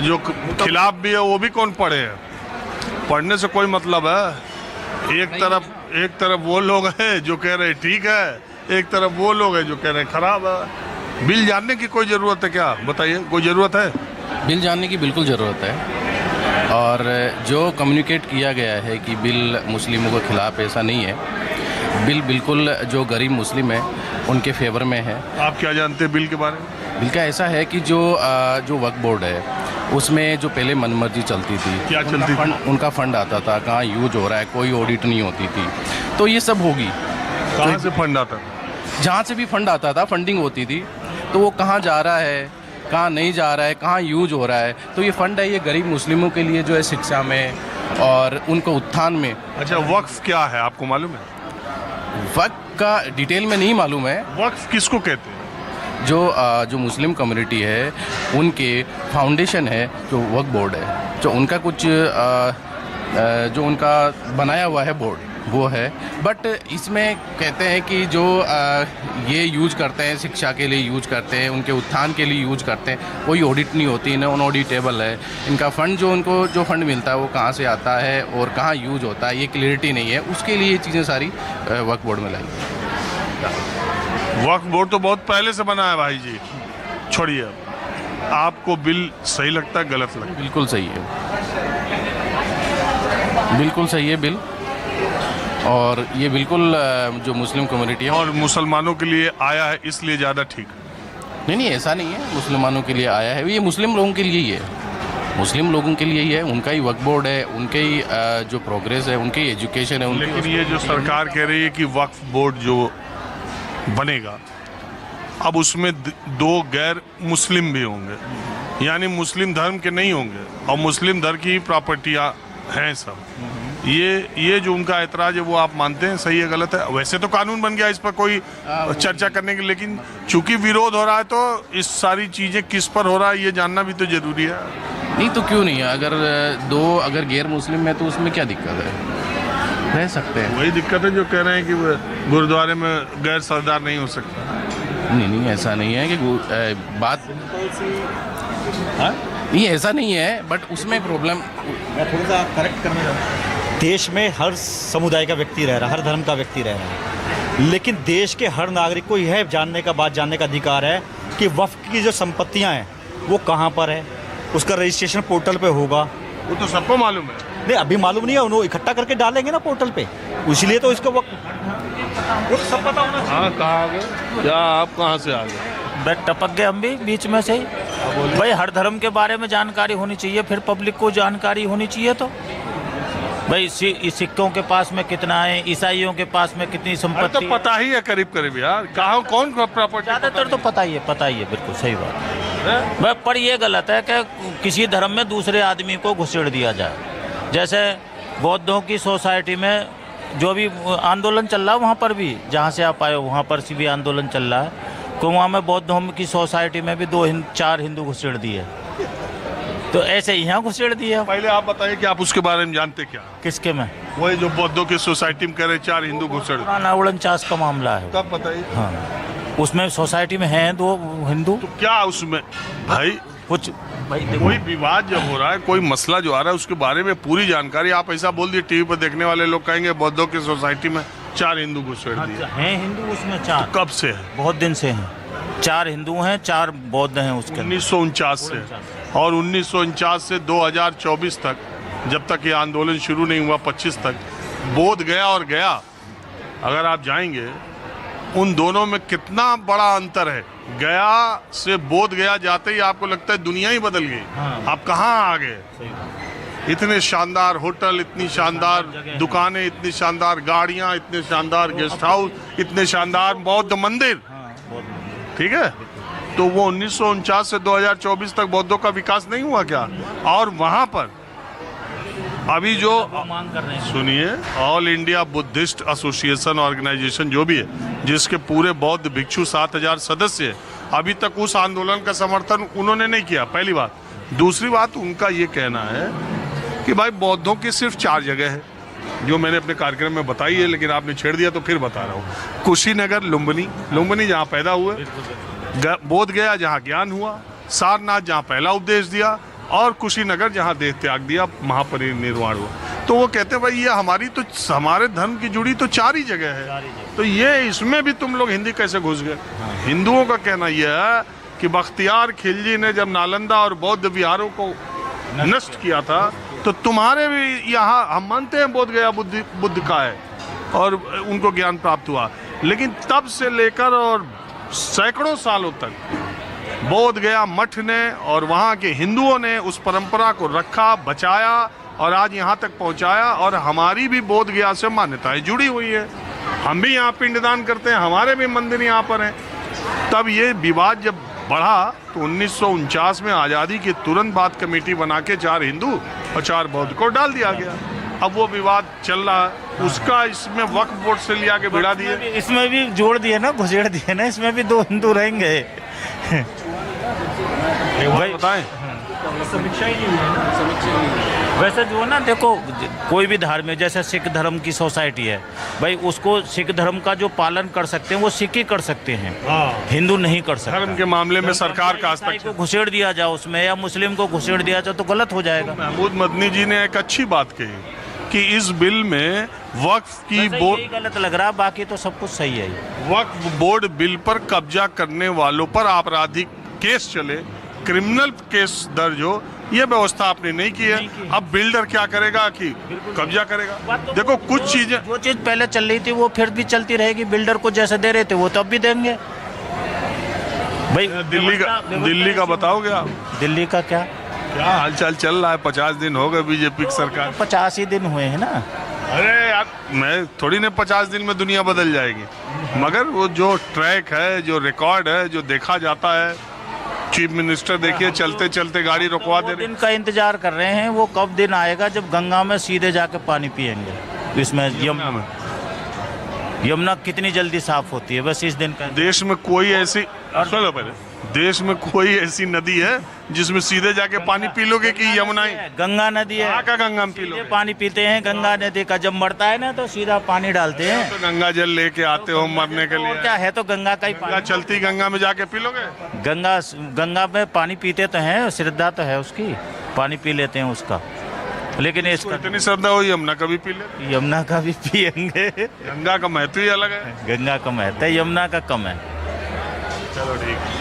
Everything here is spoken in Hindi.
जो खिलाफ भी है वो भी कौन पढ़े है? पढ़ने से कोई मतलब है? एक तरफ वो लोग हैं जो कह रहे हैं ठीक है, एक तरफ वो लोग हैं जो कह रहे हैं खराब है। बिल जानने की कोई ज़रूरत है क्या? बताइए, कोई ज़रूरत है? बिल जानने की बिल्कुल ज़रूरत है। और जो कम्युनिकेट किया गया है कि बिल मुस्लिमों के ख़िलाफ़, ऐसा नहीं है। बिल बिल्कुल जो गरीब मुस्लिम है उनके फेवर में है। आप क्या जानते हैं बिल के बारे में? बिल का ऐसा है कि जो वक्फ बोर्ड है उसमें जो पहले मनमर्जी चलती थी, क्या चलती थी? उनका फंड आता था, कहाँ यूज हो रहा है, कोई ऑडिट नहीं होती थी। तो ये सब होगी। कहाँ से फंड आता था? जहाँ से भी फंड आता था, फंडिंग होती थी, तो वो कहाँ जा रहा है, कहाँ नहीं जा रहा है, कहाँ यूज हो रहा है। तो ये फंड है, ये गरीब मुस्लिमों के लिए जो है शिक्षा में और उनको उत्थान में। अच्छा, वक्फ क्या है आपको मालूम है? वक्फ का डिटेल में नहीं मालूम है। वक्फ किसको कहते हैं? जो मुस्लिम कम्युनिटी है उनके फाउंडेशन है जो वक्फ बोर्ड है, जो उनका कुछ जो उनका बनाया हुआ है बोर्ड वो है। बट इसमें कहते हैं कि जो ये यूज करते हैं, शिक्षा के लिए यूज करते हैं, उनके उत्थान के लिए यूज करते हैं, कोई ऑडिट नहीं होती, नॉन ऑडिटेबल है। इनका फंड जो उनको जो फंड मिलता है वो कहाँ से आता है और कहाँ यूज होता है, ये क्लियरिटी नहीं है। उसके लिए ये चीज़ें सारी वक्फ बोर्ड में लाई। वक्फ बोर्ड तो बहुत पहले से बना है भाई जी। छोड़िए, आपको बिल सही लगता है, गलत लगता है? बिल्कुल सही है, बिल्कुल सही है बिल। और ये बिल्कुल जो मुस्लिम कम्युनिटी है और मुसलमानों के लिए आया है इसलिए ज़्यादा ठीक है। नहीं, ऐसा नहीं है। मुसलमानों के लिए आया है, ये मुस्लिम लोगों के लिए ही है, मुस्लिम लोगों के लिए ही है। उनका ही वक्फ बोर्ड है, उनके ही जो प्रोग्रेस है, उनकी एजुकेशन है, लेकिन ये जो सरकार कह रही है कि वक्फ बोर्ड जो बनेगा, अब उसमें दो गैर मुस्लिम भी होंगे, यानी मुस्लिम धर्म के नहीं होंगे, और मुस्लिम धर्म की प्रॉपर्टियां हैं सब। ये जो उनका ऐतराज है वो आप मानते हैं सही है, गलत है? वैसे तो कानून बन गया, इस पर कोई चर्चा करने की, लेकिन चूंकि विरोध हो रहा है तो इस सारी चीजें किस पर हो रहा है ये जानना भी तो जरूरी है। नहीं तो क्यों नहीं है? अगर गैर मुस्लिम है तो उसमें क्या दिक्कत है? रह सकते हैं। वही दिक्कत है जो कह रहे हैं कि गुरुद्वारे में गैर सरदार नहीं हो सकता। नहीं, ऐसा नहीं है कि बात नहीं, ऐसा नहीं है। बट उसमें प्रॉब्लम मैं थोड़ा सा करेक्ट करना चाहूँगा। देश में हर समुदाय का व्यक्ति रह रहा है, हर धर्म का व्यक्ति रह रहा है, लेकिन देश के हर नागरिक को यह जानने का अधिकार है कि वक्फ की जो संपत्तियां हैं वो कहां पर है। उसका रजिस्ट्रेशन पोर्टल पे होगा। वो तो सबको मालूम है। नहीं, अभी मालूम नहीं है, उन्होंने इकट्ठा करके डालेंगे ना पोर्टल पे, इसलिए तो इसको वक्फ वो तो सब पता होना चाहिए। हाँ, कहाँ आ गए? क्या आप कहाँ से आ गए? बैठ टपक गए हम भी बीच में से ही। भाई हर धर्म के बारे में जानकारी होनी चाहिए, फिर पब्लिक को जानकारी होनी चाहिए। तो भाई सिक्कों के पास में कितना है, ईसाइयों के पास में कितनी संपत्ति तो पता ही है करीब करीब यार, कहाँ कौन प्रॉपर्टी। ज़्यादातर तो पता ही है, बिल्कुल सही बात है। पर ये गलत है कि किसी धर्म में दूसरे आदमी को घुसेड़ दिया जाए। जैसे बौद्धों की सोसाइटी में जो भी आंदोलन चल रहा है, वहाँ पर भी जहाँ से आप आए हो वहाँ पर भी आंदोलन चल रहा है, तो वहाँ में बौद्धों की सोसाइटी में भी 4 हिंदू घुसेड़ दिए, तो ऐसे यहाँ घुसेड़ दिए। पहले आप बताइए कि आप उसके बारे में जानते क्या? किसके में? वही जो बौद्धों की सोसाइटी में कह रहे 4 हिंदू घुसेड़। पुराना 49 का मामला है। तब बताइए। हाँ, उसमें सोसाइटी में हैं 2 हिंदू। तो क्या उसमें भाई कुछ कोई विवाद जब हो रहा है, कोई मसला जो आ रहा है, उसके बारे में पूरी जानकारी। आप ऐसा बोल दिए, टीवी पर देखने वाले लोग कहेंगे बौद्धों की सोसाइटी में 4 हिंदू घुसेड़ दिए। हैं हिंदू उसमें 4। तो कब से है? बहुत दिन से हैं। 4 हिंदू हैं, 4 बौद्ध हैं उसके। 1949 से। और 1949 से 2024 तक, जब तक ये आंदोलन शुरू नहीं हुआ 25 तक, बोध गया और गया। अगर आप जाएंगे उन दोनों में कितना बड़ा अंतर है। गया से बोध गया जाते ही आपको लगता है दुनिया ही बदल गई। हाँ। आप कहाँ आ गए? इतने शानदार होटल, इतनी शानदार दुकानें, इतनी शानदार गाड़ियाँ, इतने शानदार गेस्ट हाउस, इतने शानदार बौद्ध मंदिर। ठीक है, तो वो 1949 से 2024 तक बौद्धों का विकास नहीं हुआ क्या? और वहाँ पर अभी जो मांग कर रहे हैं, सुनिए, all India Buddhist association organisation जो भी है, जिसके पूरे बौद्ध भिक्षु 7000 सदस्य है, अभी तक उस आंदोलन का समर्थन उन्होंने नहीं किया। पहली बात। दूसरी बात, उनका ये कहना है कि भाई बौद्धों की सिर्फ 4 जगह है, जो मैंने अपने कार्यक्रम में बताई है, लेकिन आपने छेड़ दिया तो फिर बता रहा हूँ। कुशीनगर, लुम्बिनी जहाँ पैदा हुए, बोध गया जहाँ ज्ञान हुआ, सारनाथ जहाँ पहला उपदेश दिया, और कुशीनगर जहाँ देह त्याग दिया, महापरिनिर्वाण हुआ। तो वो कहते हैं भाई ये हमारे धर्म की जुड़ी तो 4 ही जगह है, तो ये इसमें भी तुम लोग हिंदी कैसे घुस गए? हिंदुओं का कहना यह है कि बख्तियार खिलजी ने जब नालंदा और बौद्ध विहारों को नष्ट किया था, तो तुम्हारे भी यहाँ हम मानते हैं बोध गया बुद्ध का है और उनको ज्ञान प्राप्त हुआ, लेकिन तब से लेकर और सैकड़ों सालों तक बोध गया मठ ने और वहाँ के हिंदुओं ने उस परंपरा को रखा, बचाया और आज यहाँ तक पहुँचाया। और हमारी भी बोध गया से मान्यताएं जुड़ी हुई है, हम भी यहाँ पिंडदान करते हैं, हमारे भी मंदिर यहाँ पर हैं। तब ये विवाद जब बढ़ा तो 1949 में आज़ादी के तुरंत बाद कमेटी बना के 4 हिंदू और 4 बौद्ध को डाल दिया गया। अब वो विवाद चल रहा है, उसका इसमें वक्फ बोर्ड से लिया के भिड़ा दिए, इसमें भी जोड़ दिए ना, घुसेड़ दिए ना, इसमें भी 2 हिंदू रहेंगे। भाई बताएं। वैसे जो ना देखो, कोई भी धार्मिक, जैसे सिख धर्म की सोसाइटी है भाई, उसको सिख धर्म का जो पालन कर सकते हैं वो सिख ही कर सकते हैं, हिंदू नहीं कर सकते। धर्म के मामले में सरकार का ईसाई को घुसेड़ दिया जाए उसमें या मुस्लिम को घुसेड़ दिया जाए तो गलत हो जाएगा। महमूद मदनी जी ने एक अच्छी बात कही कि इस बिल में वक्फ की बोर्ड, यही गलत लग रहा, बाकी तो सब कुछ सही है। वक्फ बोर्ड बिल पर कब्जा करने वालों पर आपराधिक केस चले, क्रिमिनल केस दर्ज हो, ये व्यवस्था आपने नहीं की है। अब बिल्डर क्या करेगा कि कब्जा करेगा। देखो कुछ चीजें, जो चीज पहले चल रही थी वो फिर भी चलती रहेगी, बिल्डर को जैसे दे रहे थे वो तब भी देंगे भाई। दिल्ली का बताओगे आप? दिल्ली का क्या हालचाल चल रहा है? 50 दिन हो गए बीजेपी की सरकार। 50 ही दिन हुए हैं ना। अरे यार, मैं थोड़ी ने 50 दिन में दुनिया बदल जाएगी, मगर वो जो ट्रैक है, जो रिकॉर्ड है, जो देखा जाता है, चीफ मिनिस्टर देखिए चलते चलते गाड़ी रुकवा दे रहे हैं। दिन का इंतजार कर रहे हैं, वो कब दिन आएगा जब गंगा में सीधे जाके पानी पिएंगे। इसमें यमुना कितनी जल्दी साफ होती है, बस इस दिन का। देश में कोई ऐसी, सुनो पहले, देश में कोई ऐसी नदी है जिसमें सीधे जाके पानी पी लोगे कि यमुना ही? गंगा नदी है। कहाँ का गंगा में पी लोगे? पानी पीते हैं गंगा नदी का, जब मरता है ना तो सीधा पानी डालते हैं। तो गंगा जल लेके आते हो मरने के लिए, क्या है तो गंगा का ही गंगा चलती गंगा में जाके पी लोगे? गंगा में पानी पीते तो हैं, श्रद्धा तो है उसकी, पानी पी लेते हैं उसका, लेकिन इसका इतनी श्रद्धा हो यमुना का भी पी ले। यमुना का भी पियेंगे। गंगा का महत्व ही अलग है। गंगा का महत्व है, यमुना का कम है। चलो ठीक।